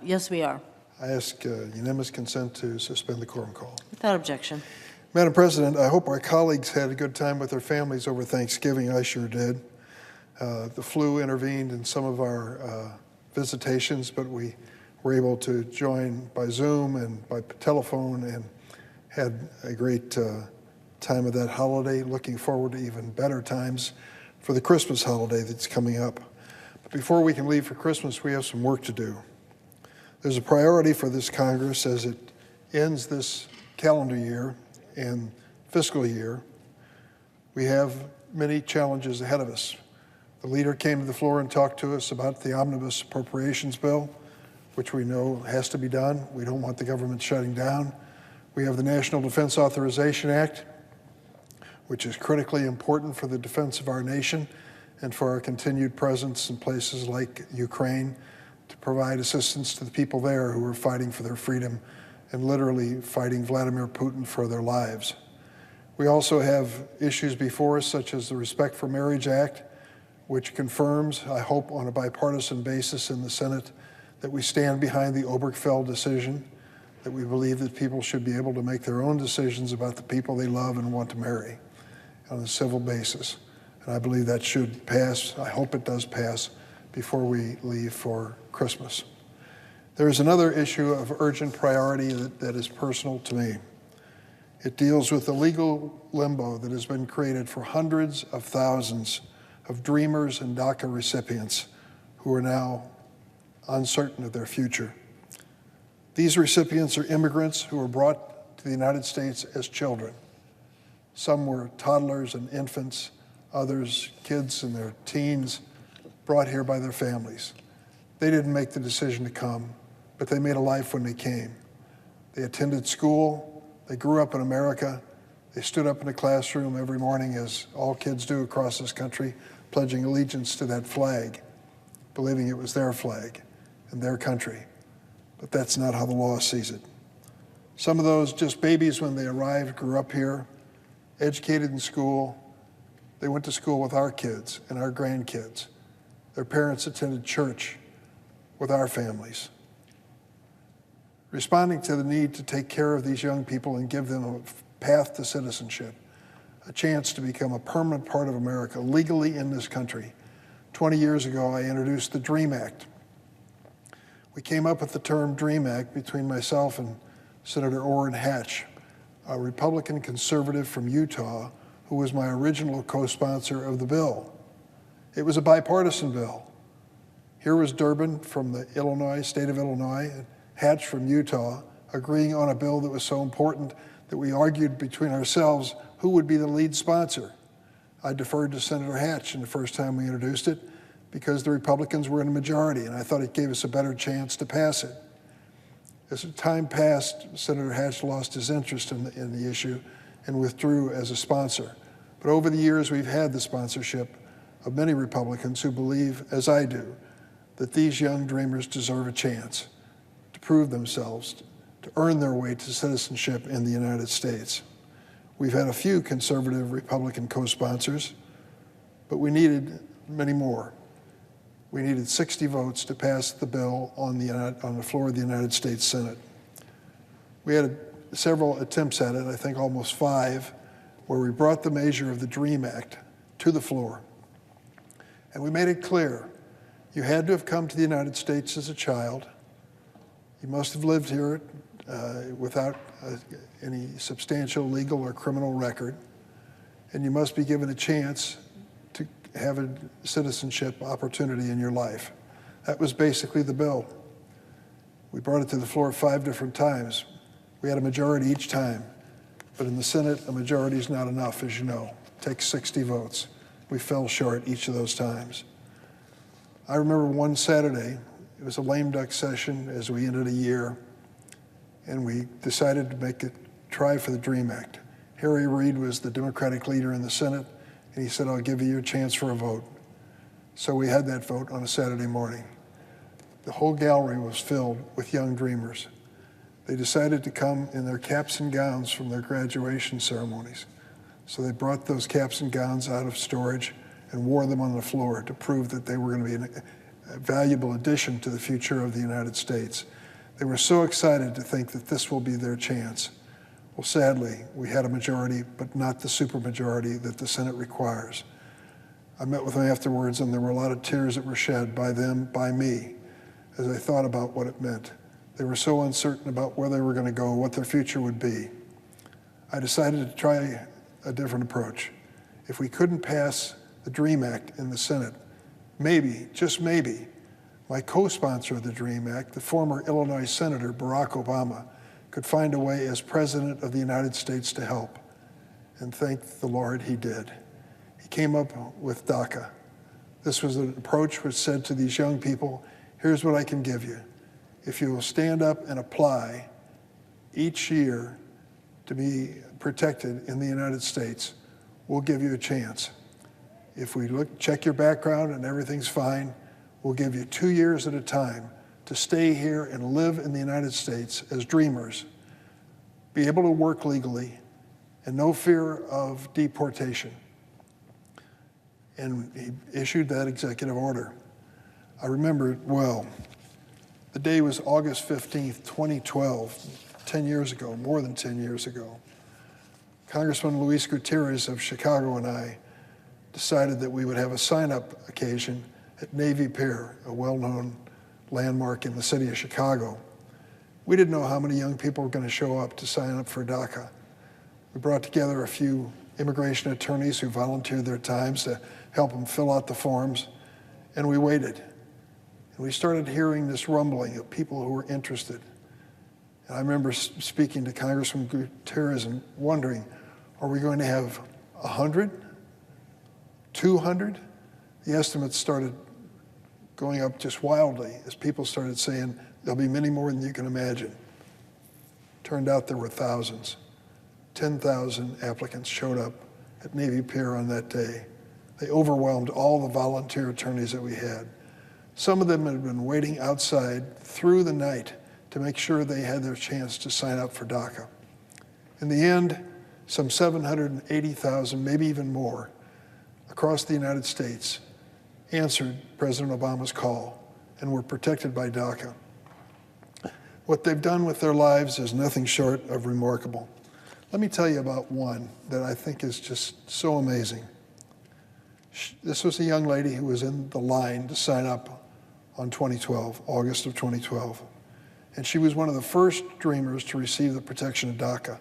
Yes, we are. I ask unanimous consent to suspend the quorum call. Without objection. Madam President, I hope our colleagues had a good time with their families over Thanksgiving. I sure did. The flu intervened in some of our visitations, but we were able to join by Zoom and by telephone and had a great time of that holiday. Looking forward to even better times for the Christmas holiday that's coming up. But before we can leave for Christmas, we have some work to do. There's a priority for this Congress as it ends this calendar year and fiscal year. We have many challenges ahead of us. The leader came to the floor and talked to us about the omnibus appropriations bill, which we know has to be done. We don't want the government shutting down. We have the National Defense Authorization Act, which is critically important for the defense of our nation and for our continued presence in places like Ukraine to provide assistance to the people there who are fighting for their freedom and literally fighting Vladimir Putin for their lives. We also have issues before us, such as the Respect for Marriage Act, which confirms, I hope on a bipartisan basis in the Senate, that we stand behind the Obergefell decision, that we believe that people should be able to make their own decisions about the people they love and want to marry on a civil basis. And I believe that should pass. I hope it does pass before we leave for Christmas. There is another issue of urgent priority that is personal to me. It deals with the legal limbo that has been created for hundreds of thousands of dreamers and DACA recipients who are now uncertain of their future. These recipients are immigrants who were brought to the United States as children. Some were toddlers and infants, others kids in their teens, brought here by their families. They didn't make the decision to come, but they made a life when they came. They attended school, they grew up in America, they stood up in a classroom every morning, as all kids do across this country, pledging allegiance to that flag, believing it was their flag and their country. But that's not how the law sees it. Some of those, just babies when they arrived, grew up here, educated in school. They went to school with our kids and our grandkids. Their parents attended church with our families. Responding to the need to take care of these young people and give them a path to citizenship, a chance to become a permanent part of America legally in this country. 20 years ago, I introduced the DREAM Act. We came up with the term DREAM Act between myself and Senator Orrin Hatch, a Republican conservative from Utah, who was my original co-sponsor of the bill. It was a bipartisan bill. Here was Durbin from the state of Illinois, and Hatch from Utah, agreeing on a bill that was so important that we argued between ourselves who would be the lead sponsor. I deferred to Senator Hatch in the first time we introduced it because the Republicans were in a majority, and I thought it gave us a better chance to pass it. As time passed, Senator Hatch lost his interest in the issue and withdrew as a sponsor. But over the years, we've had the sponsorship of many Republicans who believe, as I do, that these young dreamers deserve a chance to prove themselves, to earn their way to citizenship in the United States. We've had a few conservative Republican co-sponsors, but we needed many more. We needed 60 votes to pass the bill on the floor of the United States Senate. We had several attempts at it, I think almost 5, where we brought the measure of the DREAM Act to the floor. And we made it clear, you had to have come to the United States as a child. You must have lived here without any substantial legal or criminal record. And you must be given a chance to have a citizenship opportunity in your life. That was basically the bill. We brought it to the floor 5 different times. We had a majority each time. But in the Senate, a majority is not enough, as you know. It takes 60 votes. We fell short each of those times. I remember one Saturday, it was a lame duck session as we ended a year, and we decided to make a try for the DREAM Act. Harry Reid was the Democratic leader in the Senate, and he said, I'll give you a chance for a vote. So we had that vote on a Saturday morning. The whole gallery was filled with young dreamers. They decided to come in their caps and gowns from their graduation ceremonies. So they brought those caps and gowns out of storage and wore them on the floor to prove that they were going to be a valuable addition to the future of the United States. They were so excited to think that this will be their chance. Well, sadly, we had a majority, but not the supermajority that the Senate requires. I met with them afterwards, and there were a lot of tears that were shed by them, by me, as I thought about what it meant. They were so uncertain about where they were going to go, what their future would be. I decided to try a different approach. If we couldn't pass the DREAM Act in the Senate, maybe, just maybe, my co-sponsor of the DREAM Act, the former Illinois Senator Barack Obama, could find a way as President of the United States to help. And thank the Lord he did. He came up with DACA. This was an approach which said to these young people, here's what I can give you. If you will stand up and apply each year to be protected in the United States, we'll give you a chance. If we check your background and everything's fine, we'll give you 2 years at a time to stay here and live in the United States as dreamers, be able to work legally, and no fear of deportation. And he issued that executive order. I remember it well. The day was August 15th, 2012, 10 years ago, more than 10 years ago. Congressman Luis Gutierrez of Chicago and I decided that we would have a sign-up occasion at Navy Pier, a well-known landmark in the city of Chicago. We didn't know how many young people were going to show up to sign up for DACA. We brought together a few immigration attorneys who volunteered their times to help them fill out the forms, and we waited. And we started hearing this rumbling of people who were interested. And I remember speaking to Congressman Gutierrez and wondering, are we going to have 100, 200? The estimates started going up just wildly as people started saying, there'll be many more than you can imagine. Turned out there were thousands. 10,000 applicants showed up at Navy Pier on that day. They overwhelmed all the volunteer attorneys that we had. Some of them had been waiting outside through the night to make sure they had their chance to sign up for DACA. In the end, some 780,000, maybe even more, across the United States answered President Obama's call and were protected by DACA. What they've done with their lives is nothing short of remarkable. Let me tell you about one that I think is just so amazing. This was a young lady who was in the line to sign up on 2012, August of 2012. And she was one of the first dreamers to receive the protection of DACA.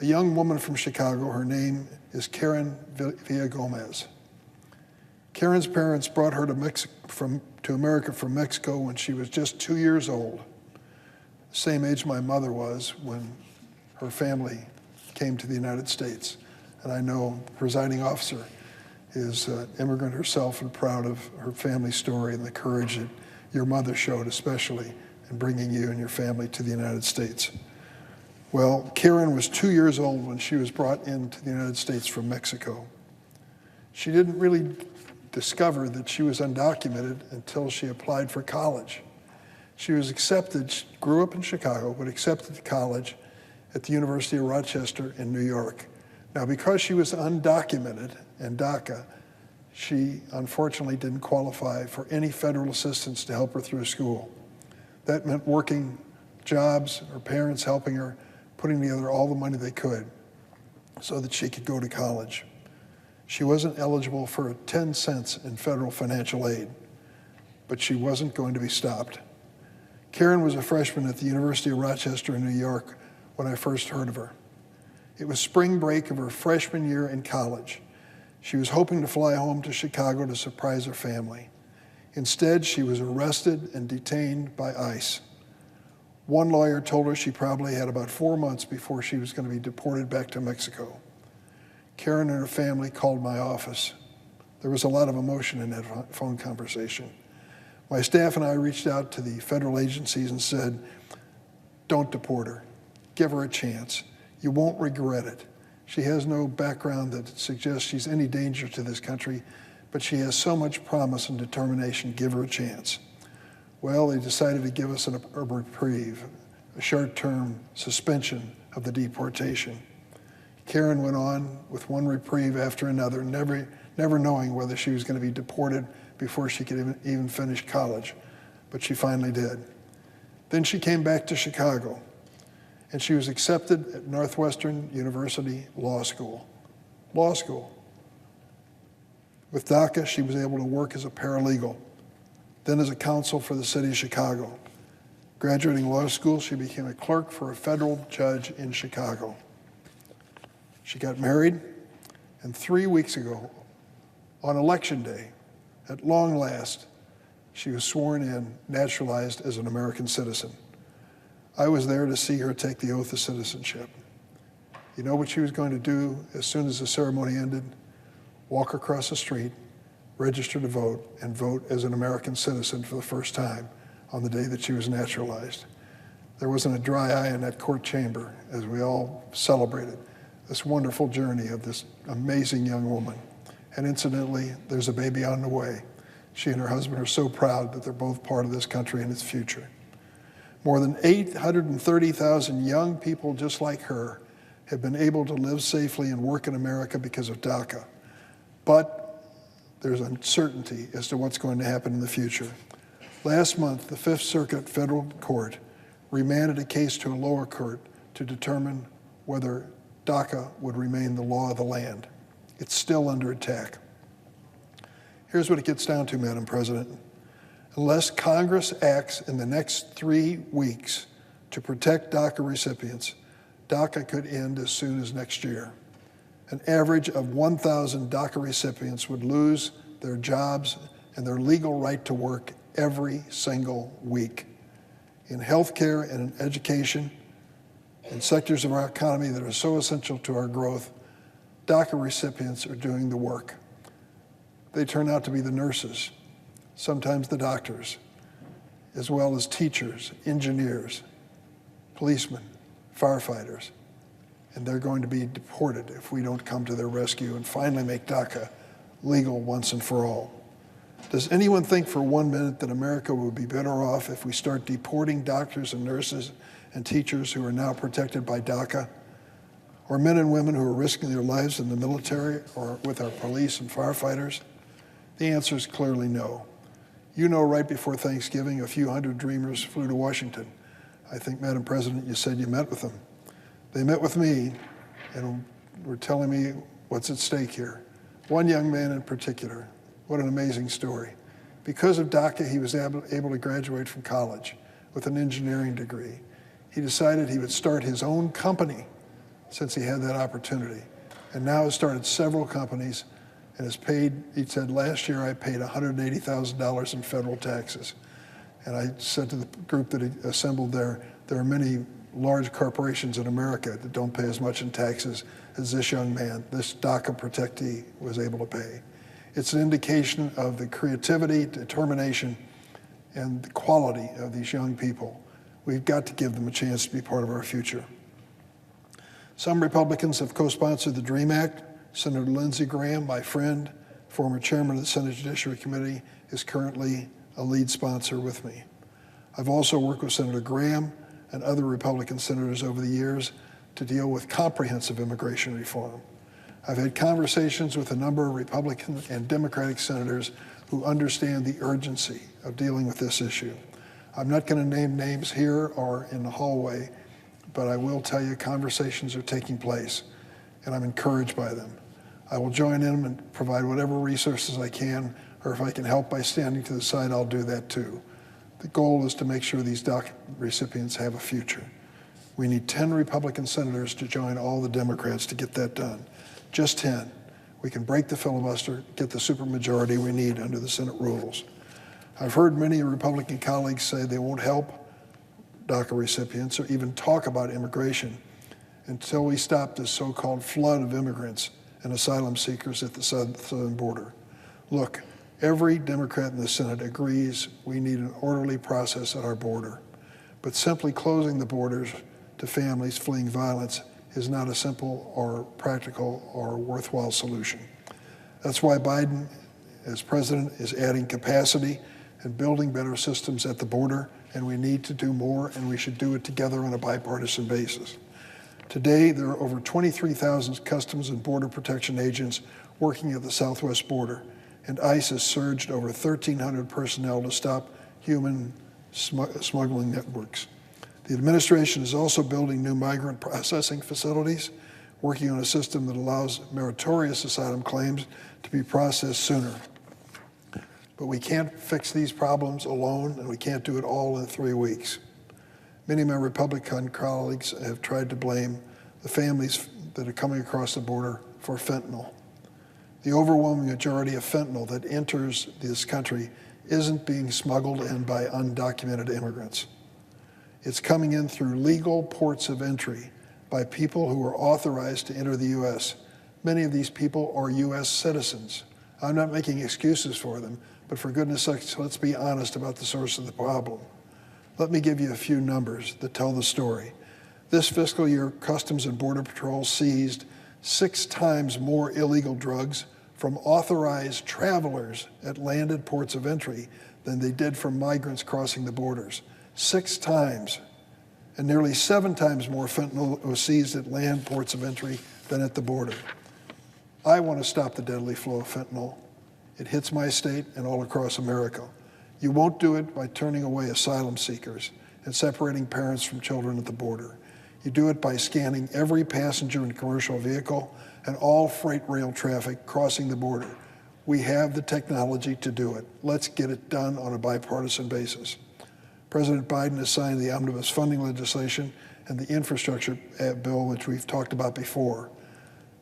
A young woman from Chicago, her name is Karen Villagomez. Karen's parents brought her to America from Mexico when she was just 2 years old, the same age my mother was when her family came to the United States. And I know the presiding officer is an immigrant herself and proud of her family story and the courage that your mother showed, especially in bringing you and your family to the United States. Well, Karen was 2 years old when she was brought into the United States from Mexico. She didn't really discover that she was undocumented until she applied for college. She was accepted, she grew up in Chicago, but accepted to college at the University of Rochester in New York. Now, because she was undocumented and DACA, she unfortunately didn't qualify for any federal assistance to help her through school. That meant working jobs, her parents helping her, putting together all the money they could so that she could go to college. She wasn't eligible for 10 cents in federal financial aid, but she wasn't going to be stopped. Karen was a freshman at the University of Rochester in New York when I first heard of her. It was spring break of her freshman year in college. She was hoping to fly home to Chicago to surprise her family. Instead, she was arrested and detained by ICE. One lawyer told her she probably had about 4 months before she was going to be deported back to Mexico. Karen and her family called my office. There was a lot of emotion in that phone conversation. My staff and I reached out to the federal agencies and said, don't deport her. Give her a chance. You won't regret it. She has no background that suggests she's any danger to this country, but she has so much promise and determination. Give her a chance. Well, they decided to give us a reprieve, a short-term suspension of the deportation. Karen went on with one reprieve after another, never knowing whether she was going to be deported before she could even finish college, but she finally did. Then she came back to Chicago, and she was accepted at Northwestern University Law School. Law school. With DACA, she was able to work as a paralegal, then as a counsel for the city of Chicago. Graduating law school, she became a clerk for a federal judge in Chicago. She got married, and 3 weeks ago, on Election Day, at long last, she was sworn in, naturalized as an American citizen. I was there to see her take the oath of citizenship. You know what she was going to do as soon as the ceremony ended? Walk across the street, register to vote, and vote as an American citizen for the first time on the day that she was naturalized. There wasn't a dry eye in that court chamber as we all celebrated this wonderful journey of this amazing young woman. And incidentally, there's a baby on the way. She and her husband are so proud that they're both part of this country and its future. More than 830,000 young people just like her have been able to live safely and work in America because of DACA. But there's uncertainty as to what's going to happen in the future. Last month, the Fifth Circuit Federal Court remanded a case to a lower court to determine whether DACA would remain the law of the land. It's still under attack. Here's what it gets down to, Madam President. Unless Congress acts in the next 3 weeks to protect DACA recipients, DACA could end as soon as next year. An average of 1,000 DACA recipients would lose their jobs and their legal right to work every single week. In healthcare and in education, in sectors of our economy that are so essential to our growth, DACA recipients are doing the work. They turn out to be the nurses, sometimes the doctors, as well as teachers, engineers, policemen, firefighters, and they're going to be deported if we don't come to their rescue and finally make DACA legal once and for all. Does anyone think for 1 minute that America would be better off if we start deporting doctors and nurses and teachers who are now protected by DACA, or men and women who are risking their lives in the military or with our police and firefighters? The answer is clearly no. You know, right before Thanksgiving, a few hundred Dreamers flew to Washington. I think, Madam President, you said you met with them. They met with me and were telling me what's at stake here. One young man in particular, what an amazing story. Because of DACA, he was able to graduate from college with an engineering degree. He decided he would start his own company since he had that opportunity, and now has started several companies and has paid, he said, last year I paid $180,000 in federal taxes. And I said to the group that he assembled there are many large corporations in America that don't pay as much in taxes as this young man, this DACA protectee, was able to pay. It's an indication of the creativity, determination, and the quality of these young people. We've got to give them a chance to be part of our future. Some Republicans have co-sponsored the DREAM Act. Senator Lindsey Graham, my friend, former chairman of the Senate Judiciary Committee, is currently a lead sponsor with me. I've also worked with Senator Graham and other Republican senators over the years to deal with comprehensive immigration reform. I've had conversations with a number of Republican and Democratic senators who understand the urgency of dealing with this issue. I'm not going to name names here or in the hallway, but I will tell you conversations are taking place, and I'm encouraged by them. I will join in and provide whatever resources I can, or if I can help by standing to the side, I'll do that too. The goal is to make sure these DACA recipients have a future. We need 10 Republican senators to join all the Democrats to get that done. Just 10. We can break the filibuster, get the supermajority we need under the Senate rules. I've heard many Republican colleagues say they won't help DACA recipients or even talk about immigration until we stop this so-called flood of immigrants and asylum seekers at the southern border. Look, every Democrat in the Senate agrees we need an orderly process at our border, but simply closing the borders to families fleeing violence is not a simple or practical or worthwhile solution. That's why Biden, as president, is adding capacity and building better systems at the border, and we need to do more, and we should do it together on a bipartisan basis. Today, there are over 23,000 Customs and Border Protection agents working at the southwest border, and ICE has surged over 1,300 personnel to stop human smuggling networks. The administration is also building new migrant processing facilities, working on a system that allows meritorious asylum claims to be processed sooner. But we can't fix these problems alone, and we can't do it all in 3 weeks. Many of my Republican colleagues have tried to blame the families that are coming across the border for fentanyl. The overwhelming majority of fentanyl that enters this country isn't being smuggled in by undocumented immigrants. It's coming in through legal ports of entry by people who are authorized to enter the U.S. Many of these people are U.S. citizens. I'm not making excuses for them, but for goodness sakes, let's be honest about the source of the problem. Let me give you a few numbers that tell the story. This fiscal year, Customs and Border Patrol seized 6 times more illegal drugs from authorized travelers at landed ports of entry than they did from migrants crossing the borders. 6 times. And nearly 7 times more fentanyl was seized at land ports of entry than at the border. I want to stop the deadly flow of fentanyl. It hits my state and all across America. You won't do it by turning away asylum seekers and separating parents from children at the border. You do it by scanning every passenger and commercial vehicle and all freight rail traffic crossing the border. We have the technology to do it. Let's get it done on a bipartisan basis. President Biden has signed the omnibus funding legislation and the infrastructure bill, which we've talked about before.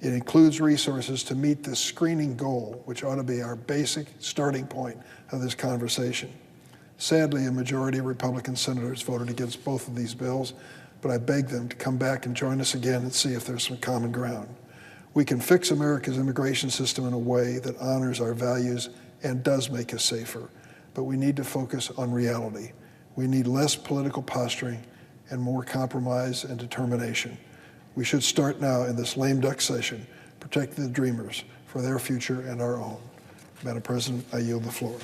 It includes resources to meet this screening goal, which ought to be our basic starting point of this conversation. Sadly, a majority of Republican senators voted against both of these bills, but I beg them to come back and join us again and see if there's some common ground. We can fix America's immigration system in a way that honors our values and does make us safer, but we need to focus on reality. We need less political posturing and more compromise and determination. We should start now in this lame duck session, protecting the dreamers for their future and our own. Madam President, I yield the floor.